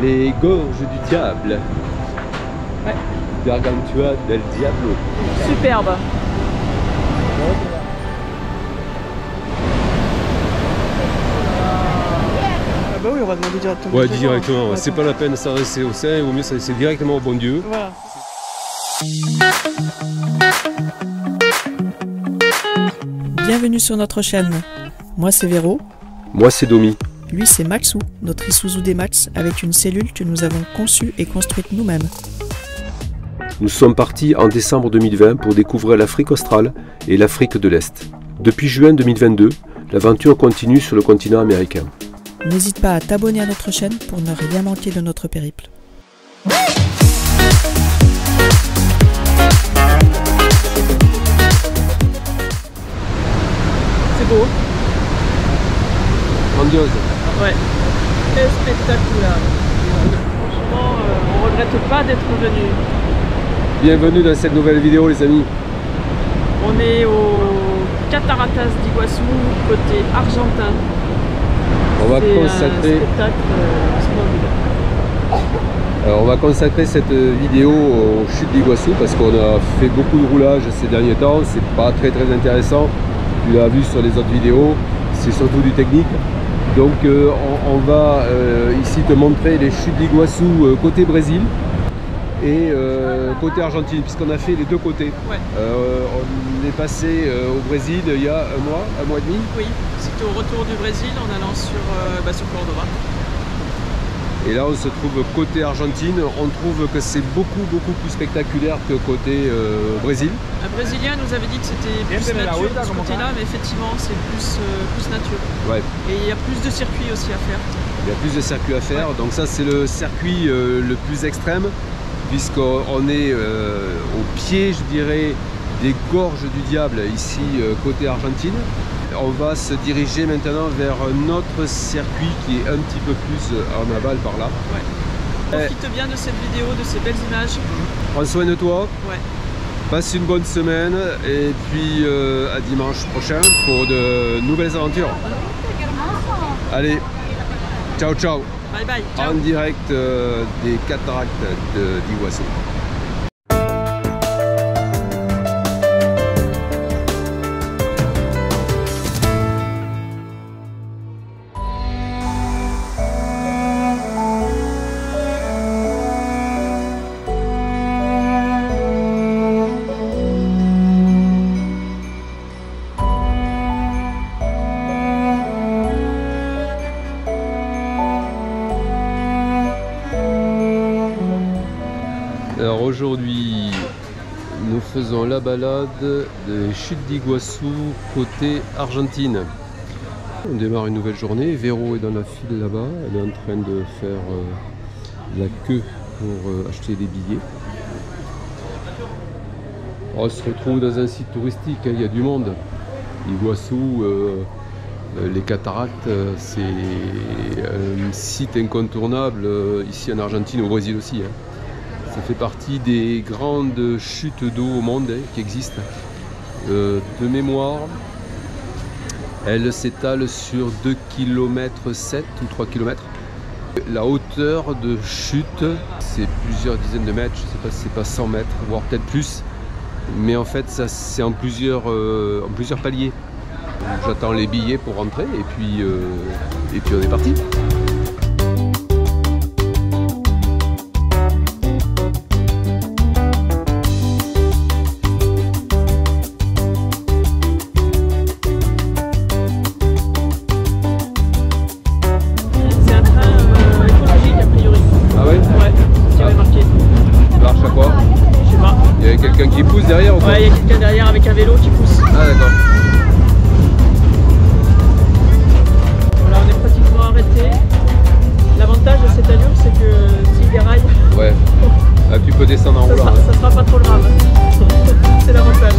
Les gorges du diable. Ouais. Gargantua del Diablo. Superbe. Ah bah oui, on va demander directement. Ouais, directement. C'est pas la peine de s'adresser au saint, il vaut mieux s'adresser directement au bon Dieu. Voilà. Bienvenue sur notre chaîne. Moi c'est Véro. Moi c'est Domi. Lui c'est Maxou, notre Isuzu D-Max avec une cellule que nous avons conçue et construite nous-mêmes. Nous sommes partis en décembre 2020 pour découvrir l'Afrique australe et l'Afrique de l'Est. Depuis juin 2022, l'aventure continue sur le continent américain. N'hésite pas à t'abonner à notre chaîne pour ne rien manquer de notre périple. C'est beau. Grandiose. Ouais. Très spectaculaire. Franchement, on regrette pas d'être venu. Bienvenue dans cette nouvelle vidéo les amis. On est au Cataratas d'Iguaçu, côté argentin. On va C'est consacrer... un spectacle splendide. Alors on va consacrer cette vidéo aux chutes d'Iguaçu parce qu'on a fait beaucoup de roulage ces derniers temps, c'est pas très intéressant, tu l'as vu sur les autres vidéos, c'est surtout du technique. Donc on va ici te montrer les chutes d'Iguaçu côté Brésil et côté Argentine, puisqu'on a fait les deux côtés. Ouais. On est passé au Brésil il y a un mois et demi. Oui, c'était au retour du Brésil en allant sur Cordoba. Et là on se trouve côté Argentine, on trouve que c'est beaucoup plus spectaculaire que côté Brésil. Un Brésilien nous avait dit que c'était plus nature de ce côté-là, mais effectivement c'est plus nature. Ouais. Et il y a plus de circuits aussi à faire. Il y a plus de circuits à faire, ouais. Donc ça c'est le circuit le plus extrême, puisqu'on est au pied, je dirais, des gorges du diable, ici côté Argentine. On va se diriger maintenant vers notre circuit qui est un petit peu plus en aval par là. Ouais. Profite bien de cette vidéo, de ces belles images. Prends soin de toi. Ouais. Passe une bonne semaine et puis à dimanche prochain pour de nouvelles aventures. Allez, ciao ciao. Bye bye. Ciao. En direct des cataractes d'Iguaçu. Alors aujourd'hui, nous faisons la balade des chutes d'Iguaçu côté Argentine. On démarre une nouvelle journée. Véro est dans la file là-bas. Elle est en train de faire la queue pour acheter des billets. On se retrouve dans un site touristique, hein, il y a du monde. Iguaçu, les cataractes, c'est un site incontournable ici en Argentine, au Brésil aussi. Hein. Ça fait partie des grandes chutes d'eau au monde qui existent. De mémoire, elle s'étale sur 2,7 km ou 3 km. La hauteur de chute, c'est plusieurs dizaines de mètres, je ne sais pas si c'est pas 100 mètres, voire peut-être plus. Mais en fait, ça c'est en plusieurs paliers. J'attends les billets pour rentrer et puis on est parti. Quelqu'un qui pousse derrière ou quoi? Ouais, il y a quelqu'un derrière avec un vélo qui pousse. Ah d'accord. Voilà, on est pratiquement arrêté. L'avantage de cette allure, c'est que s'il déraille, ouais. Ah, tu peux descendre en roulant. Ça sera pas trop grave. C'est l'avantage.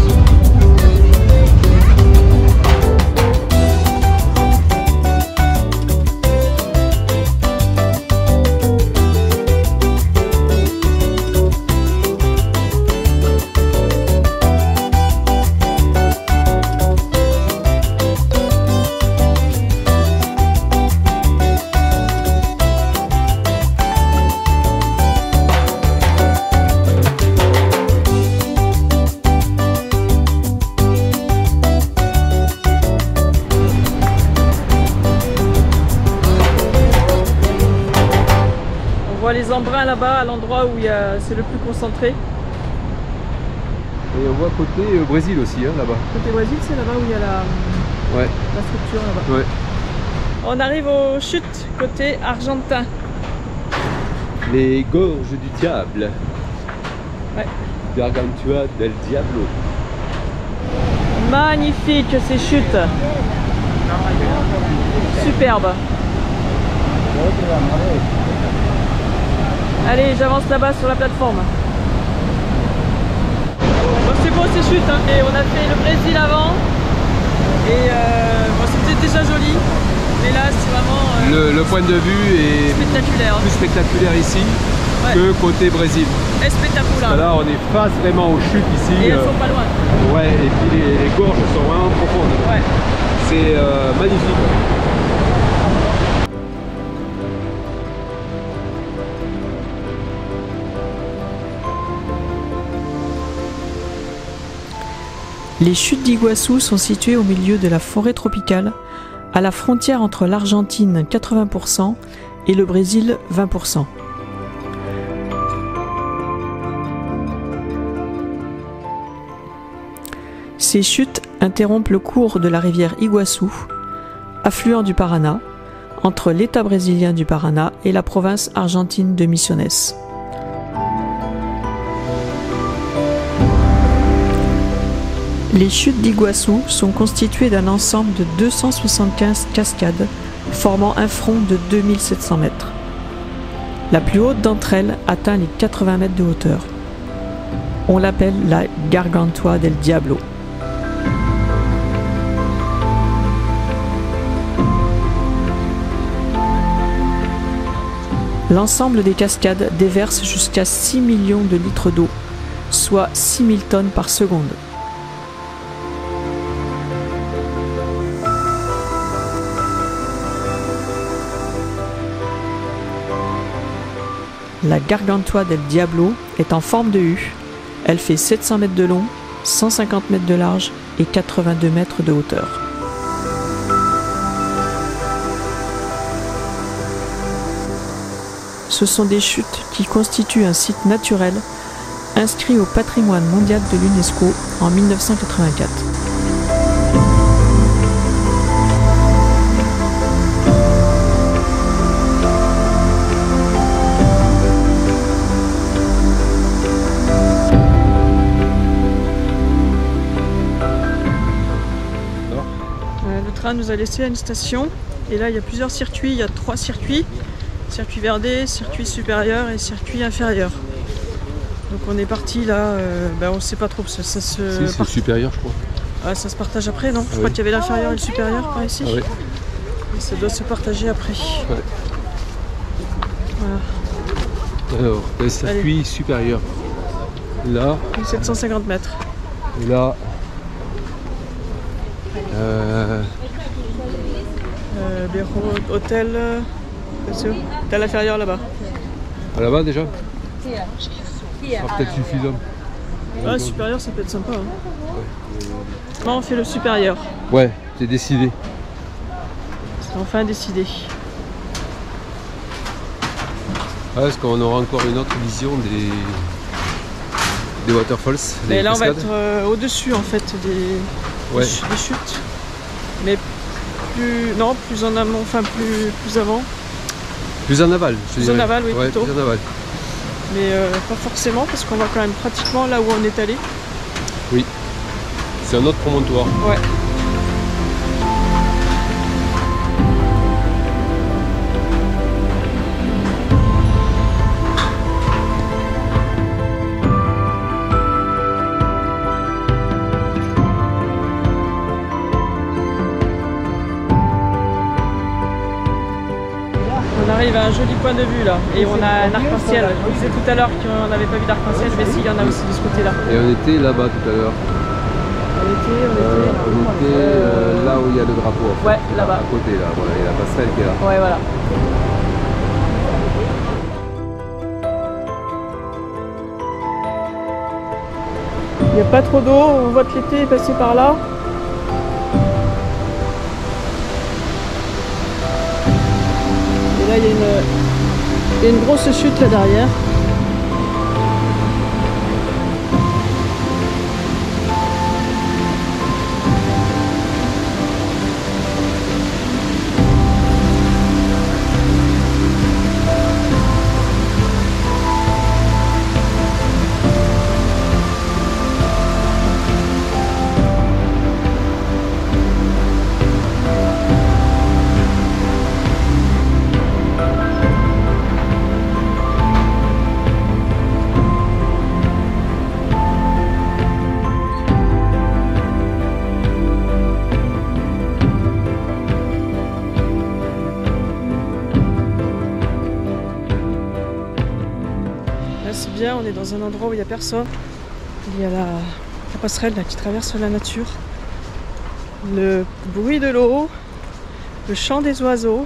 voit les embruns là-bas, à l'endroit où c'est le plus concentré. Et on voit côté Brésil aussi, hein, là-bas. Côté Brésil, c'est là-bas où il y a Ouais. la structure là-bas. Ouais. On arrive aux chutes côté argentin. Les gorges du diable. Ouais. Gargantua del Diablo. Magnifique ces chutes. Superbe. Allez, j'avance là-bas sur la plateforme. Bon, c'est beau ces chutes, hein. Et on a fait le Brésil avant. Et bon, c'était déjà joli. Mais là, c'est vraiment Le point de vue est spectaculaire. plus spectaculaire ici que côté Brésil. Et spectaculaire. Là, on est face vraiment aux chutes ici. Et elles sont pas loin. Ouais, et puis les gorges sont vraiment profondes. Ouais. C'est magnifique. Les chutes d'Iguassou sont situées au milieu de la forêt tropicale, à la frontière entre l'Argentine 80% et le Brésil 20%. Ces chutes interrompent le cours de la rivière Iguaçu, affluent du Paraná, entre l'État brésilien du Paraná et la province argentine de Misiones. Les chutes d'Iguassou sont constituées d'un ensemble de 275 cascades formant un front de 2700 mètres. La plus haute d'entre elles atteint les 80 mètres de hauteur. On l'appelle la Gargantua del Diablo. L'ensemble des cascades déverse jusqu'à 6 millions de litres d'eau, soit 6000 tonnes par seconde. La Gargantua del Diablo est en forme de U. Elle fait 700 mètres de long, 150 mètres de large et 82 mètres de hauteur. Ce sont des chutes qui constituent un site naturel inscrit au patrimoine mondial de l'UNESCO en 1984. Le train nous a laissé à une station et là il y a plusieurs circuits, il y a 3 circuits. Circuit verdé, circuit supérieur et circuit inférieur. Donc on est parti là, on ne sait pas trop, ça se... Si, c'est le supérieur je crois. Ah, ça se partage après, non? Je crois qu'il y avait l'inférieur et le supérieur par ici. Ah, oui. Et ça doit se partager après. Ouais. Voilà. Alors, le circuit supérieur. Là. 750 mètres. Et là. Hôtel. Hôtel inférieur là-bas. Là-bas déjà? Ça sera peut-être suffisant. Ah, supérieur ça peut être sympa. Hein. Ouais. On fait le supérieur. Ouais, c'est décidé. C'est enfin décidé. Ouais, est-ce qu'on aura encore une autre vision des waterfalls? Mais là on va être au-dessus en fait des chutes. Mais plus en amont, enfin plus avant. Plus en aval, je dirais. Plus en aval, oui, ouais, plutôt. Plus en aval. Mais pas forcément, parce qu'on va quand même pratiquement là où on est allé. Oui, c'est un autre promontoire. Ouais. On arrive à un joli point de vue là, et on a un arc-en-ciel. Je vous disais tout à l'heure qu'on n'avait pas vu d'arc-en-ciel, mais si, il y en a aussi de ce côté-là. Et on était là-bas tout à l'heure. On était là où il y a le drapeau. En fait. Ouais, là-bas. À côté là, voilà, il y a la passerelle qui est là. Ouais, voilà. Il n'y a pas trop d'eau, on voit que l'été est passé par là. Et là il y a Il y a une grosse chute là derrière. C'est bien, on est dans un endroit où il n'y a personne. Il y a la passerelle là, qui traverse la nature. Le bruit de l'eau, le chant des oiseaux.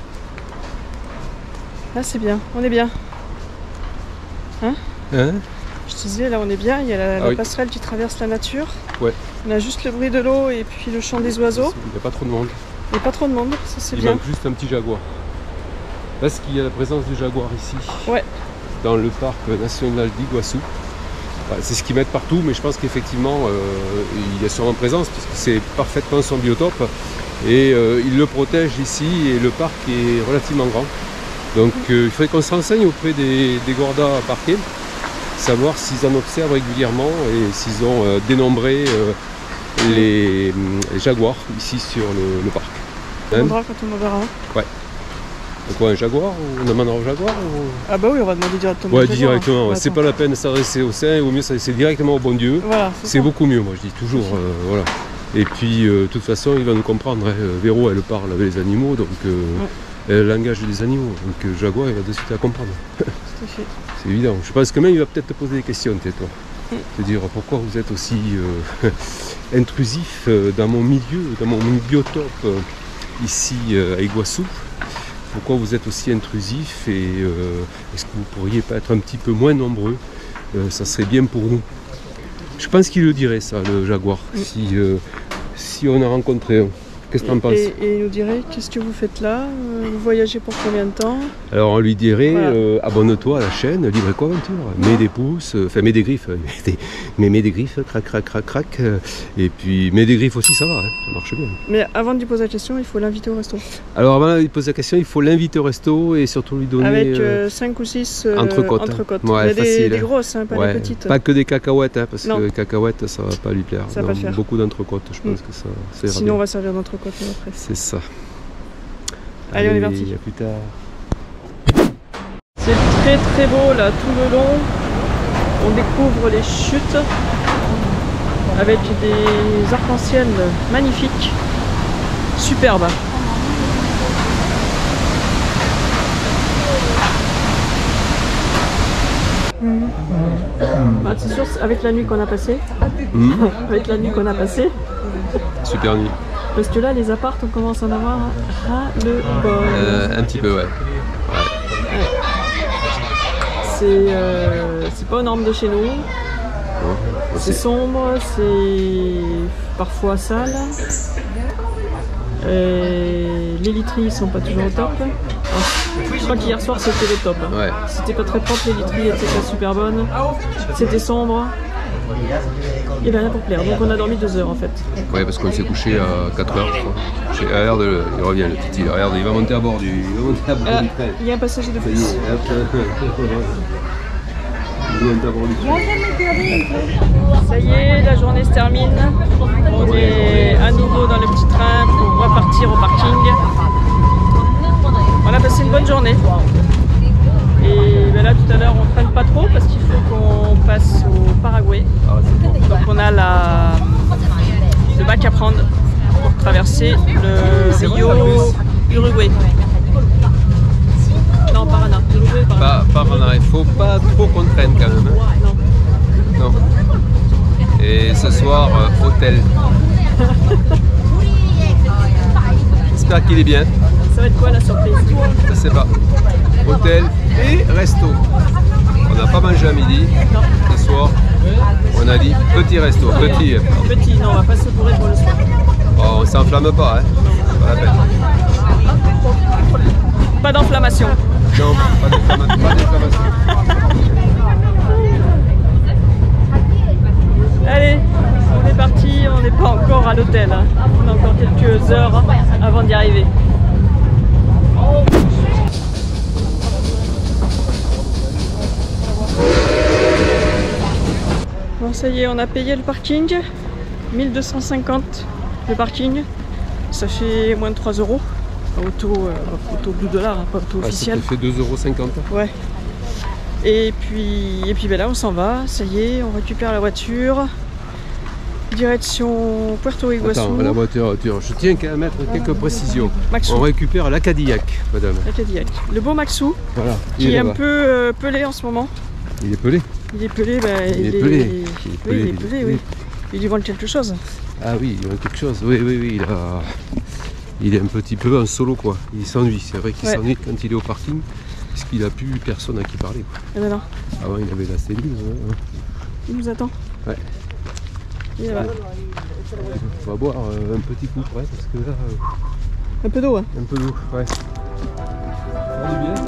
Là c'est bien, on est bien. Hein? Je te disais, là on est bien, il y a la passerelle qui traverse la nature. Ouais. On a juste le bruit de l'eau et puis le chant des oiseaux. Il n'y a pas trop de monde. Il n'y a pas trop de monde, ça c'est bien. Il manque juste un petit jaguar. Parce qu'il y a la présence du jaguar ici. Ouais. Dans le parc national d'Iguassou. C'est ce qu'ils mettent partout, mais je pense qu'effectivement il y a sûrement présence puisque c'est parfaitement son biotope et il le protège ici et le parc est relativement grand. Donc il faudrait qu'on se renseigne auprès des gourdas à parquet, savoir s'ils en observent régulièrement et s'ils ont dénombré les jaguars ici sur le parc. On demandera quand on en verra. Ouais. Quoi, un jaguar? On demandera au jaguar ou... Ah bah oui, on va demander directement. Ouais, directement. Ouais. C'est pas la peine de s'adresser au saint, il vaut mieux s'adresser directement au bon Dieu. Voilà, c'est beaucoup mieux, moi je dis toujours. Voilà. Et puis, de toute façon, il va nous comprendre. Hein. Véro, elle parle avec les animaux, donc elle a le langage des animaux. Donc jaguar, il va de suite la comprendre. C'est évident. Je pense que même il va peut-être te poser des questions, tais-toi. Te dire pourquoi vous êtes aussi intrusif dans mon milieu, dans mon biotope ici à Iguassou. Pourquoi vous êtes aussi intrusif et est-ce que vous pourriez pas être un petit peu moins nombreux? Ça serait bien pour nous. Je pense qu'il le dirait ça, le jaguar, si on a rencontré un. Qu'est-ce que tu en penses? Et il nous dirait, qu'est-ce que vous faites là? Vous voyagez pour combien de temps? Alors on lui dirait, voilà. Abonne-toi à la chaîne, Libre Éco-Aventure, mets des pouces, enfin mets des griffes, mets des griffes, crac, crac, crac, crac, et puis mets des griffes aussi, ça va, hein, ça marche bien. Mais avant de lui poser la question, il faut l'inviter au resto. Alors avant de lui poser la question, il faut l'inviter au resto et surtout lui donner... Avec 5 ou 6 entrecôtes. Ouais, facile. Des grosses, hein, pas des petites. Pas que des cacahuètes, hein, parce que les cacahuètes, ça va pas lui plaire. Ça va pas faire. Beaucoup d'entrecôtes, je pense que ça ira bien. Sinon on va servir d'entrecôtes après. C'est ça. Allez, on est parti. À plus tard. C'est très très beau là, tout le long. On découvre les chutes avec des arcs-en-ciel magnifiques, superbes. Bah, c'est sûr, avec la nuit qu'on a passée. Avec la nuit qu'on a passée. Super nuit. Parce que là, les apparts, on commence à en avoir ras-le-bol. Un petit peu, ouais. C'est pas aux normes de chez nous. C'est sombre, c'est parfois sale. Les literies sont pas toujours au top. Je crois qu'hier soir c'était le top. Ouais. C'était pas très propre, les literies étaient pas super bonnes. C'était sombre. Il n'y avait rien pour plaire, donc on a dormi 2 heures en fait. Ouais, parce qu'on s'est couché à 4 heures, je crois. Regarde, il revient le Titi, regarde, il va monter à bord du train. Il y a un passager de plus. Ça y est, la journée se termine. On est à nouveau dans le petit train pour repartir au parking. On a passé une bonne journée. Et ben là tout à l'heure on freine pas trop parce qu'il faut qu'on passe au Paraguay. Donc on a le bac à prendre pour traverser le Rio Uruguay. Non, Paraná. Uruguay, Paraná, il faut pas trop qu'on traîne quand même. Hein. Non. Et ce soir, hôtel. J'espère qu'il est bien. Ça va être quoi la surprise? Je sais pas. Hôtel et resto. On n'a pas mangé à midi. Non. Ce soir, on a dit petit resto. Petit. Petit, non, on va pas se bourrer pour le soir. Oh, on s'enflamme pas, hein. Pas la peine. Pas d'enflammation. Non, pas d'inflammation. Allez, on est parti, on n'est pas encore à l'hôtel. Hein. On a encore quelques heures avant d'y arriver. Bon, ça y est, on a payé le parking. 1250 le parking. Ça fait moins de 3 €. Auto blue dollar, hein, pas auto officiel. Ça te fait 2,50 €. Ouais. Et puis ben là on s'en va, ça y est, on récupère la voiture. Direction Puerto Iguaçu. Attends, la voiture, je tiens qu'à mettre quelques précisions. Maxou. On récupère la Cadillac, madame. La Cadillac. Le beau Maxou, Voilà. qui est un peu pelé en ce moment. Il est pelé. Il est pelé, bah, Il est pelé. oui. Il lui manque quelque chose. Ah oui, il manque quelque chose. Oui, il est un petit peu en solo, quoi. Il s'ennuie, c'est vrai qu'il s'ennuie quand il est au parking, parce qu'il n'a plus personne à qui parler, quoi. Eh ben non. Avant, il avait la cellule. Hein. Il nous attend. Ouais. Il est là. On va boire un petit coup, ouais, parce que là... Un peu d'eau, hein. Un peu d'eau, ouais. Ça va du bien.